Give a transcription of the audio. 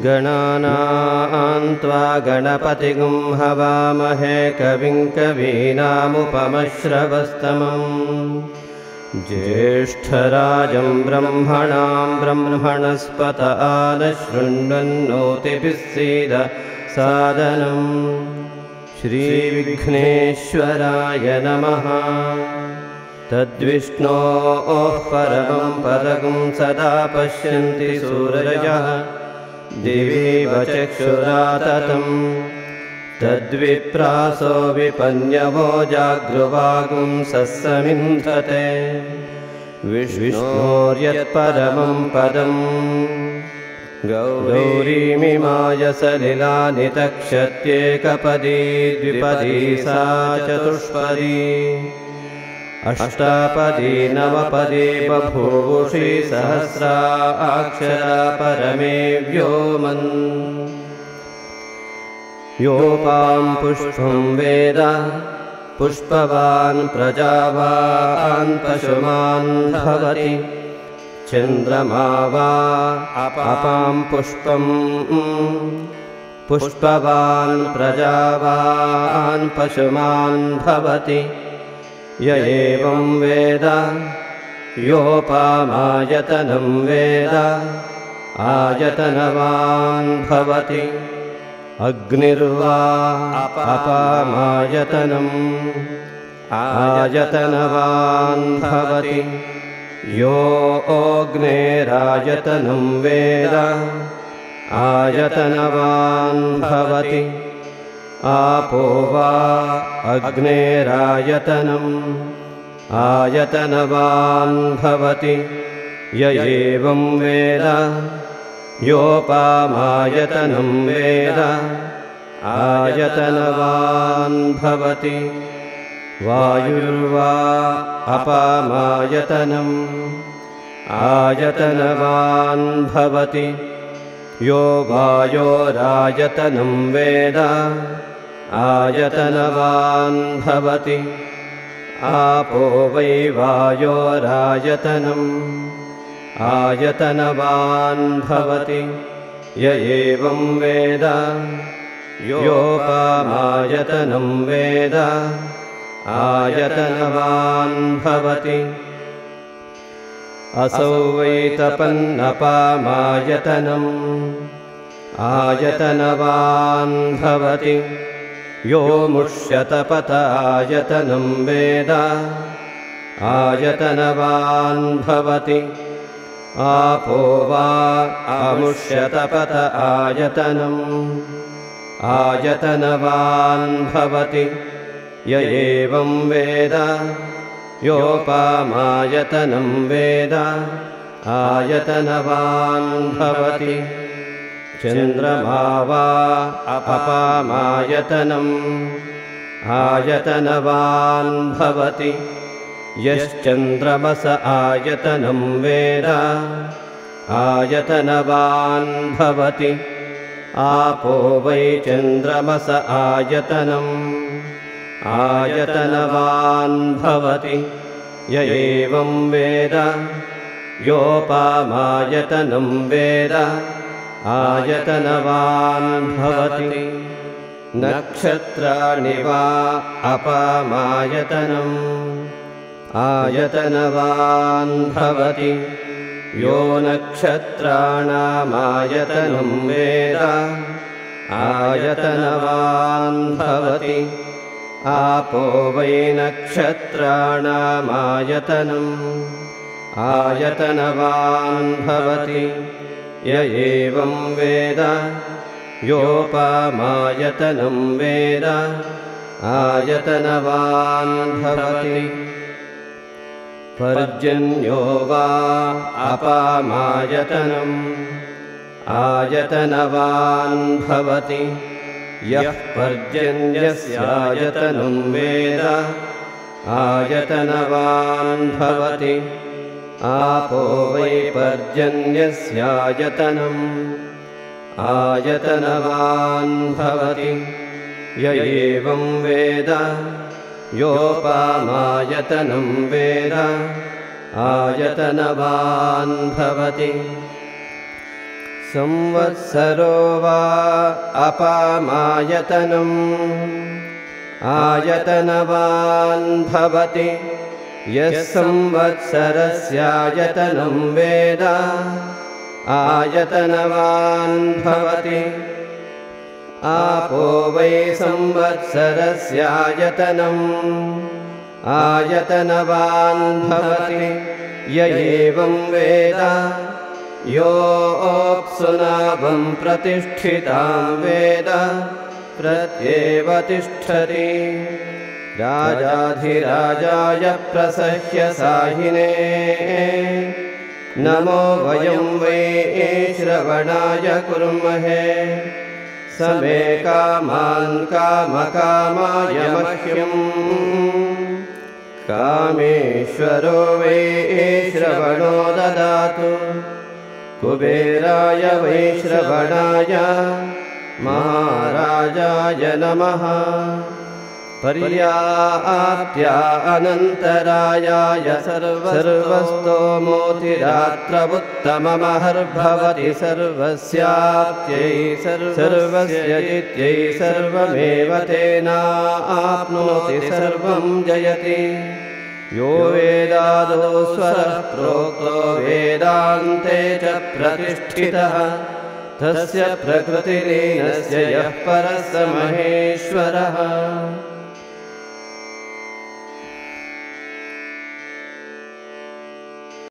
गणानां त्वा गणपतिगुं हवामहे कविं कवीनामुपमश्रवस्तमम् ज्येष्ठराजं ब्रह्मणां ब्रह्मणस्पत आनशृण्वन्नोतिभिः सीद सादनम् श्रीविघ्नेश्वराय नमः। तद्विष्णोः परमं पदं सदा पश्यन्ति सूरजः दिवीव चक्षुराततं तद्विप्रासो विपन्यवो जागृवागुं सस्समिन्धते विष्णोर्यत्परमं पदं गौरीमिमाय सलिलानितक्षत्येकपदी द्विपदी सा चतुष्पदी अष्टापदी नवपदी बभूवुषी सहस्राक्षरा परमे व्योमन् योपां पुष्पं वेद पुष्पवान् प्रजावान् पशुमान् भवति चन्द्रमा वा अपां पुष्पं पुष्पवान् प्रजावान् पशुमान् भवति य एवं वेद योपामायतनं वेद आयतनवान् भवति अग्निर्वा अपामायतनम् आयतनवान् भवति यो अग्नेरायतनं वेद आयतनवान् भवति आपो वा अग्नेरायतनम् आयतनवान् भवति य एवं वेद योपामायतनं वेद आयतनवान् भवति वायुर्वा अपामायतनम् आयतनवान् भवति यो वायोरायतनं वेद आयतनवान् भवति आपो वै वायोरायतनम् आयतनवान् भवति य एवं वेद योपामायतनं वेद आयतनवान् भवति असौ वै तपन्नपामायतनम् आयतनवान् भवति यो मुष्यतपत आयतनं वेद आयतनवान् भवति आपो वा अमुष्यतपत आयतनम् आयतनवान् भवति य एवं वेद योपामायतनं वेद आयतनवान् भवति चन्द्रमा वा अपामायतनम् आयतनवान् भवति यश्चन्द्रमस आयतनं वेद आयतनवान् भवति आपो वै चन्द्रमस आयतनम् आयतनवान् भवति य एवं वेद योपामायतनं वेद आयतनवान् भवति नक्षत्राणि वा अपामायतनम् आयतनवान् भवति यो नक्षत्राणामायतनं वेद आयतनवान् भवति आपो वै नक्षत्राणामायतनम् आयतनवान् भवति य एवं वेद योपामायतनं वेद आयतनवान् भवति पर्जन्यो वा अपामायतनम् आयतनवान् भवति यः पर्जन्यस्यायतनं वेद आयतनवान् भवति आपो वै पर्जन्यस्यायतनम् आयतनवान् भवति य एवं वेद योपामायतनं वेद आयतनवान् भवति संवत्सरो वा अपामायतनम् आयतनवान् भवति यः संवत्सरस्यायतनं वेद आयतनवान् भवति आपो वै संवत्सरस्यायतनम् आयतनवान् भवति य एवं वेद योऽप्सुनावं प्रतिष्ठितां वेद प्रत्येव तिष्ठति राजाधिराजाय प्रसह्य साहिने नमो वयं वै श्रवणाय कुर्महे समे कामान् कामकामाय मह्यम् कामेश्वरो वै श्रवणो ददातु कुबेराय वै श्रवणाय महाराजाय नमः पर्याप्त्या अनन्तरायाय सर्वस्तोमोतिरात्रमुत्तममहर्भवति सर्वस्याप्त्यै सर्वस्य जित्यै सर्वमेव तेनाप्नोति सर्वं जयति यो वेदादो स्वरः प्रोक्तो वेदान्ते च प्रतिष्ठितः तस्य प्रकृतिलीनस्य यः परः स महेश्वरः।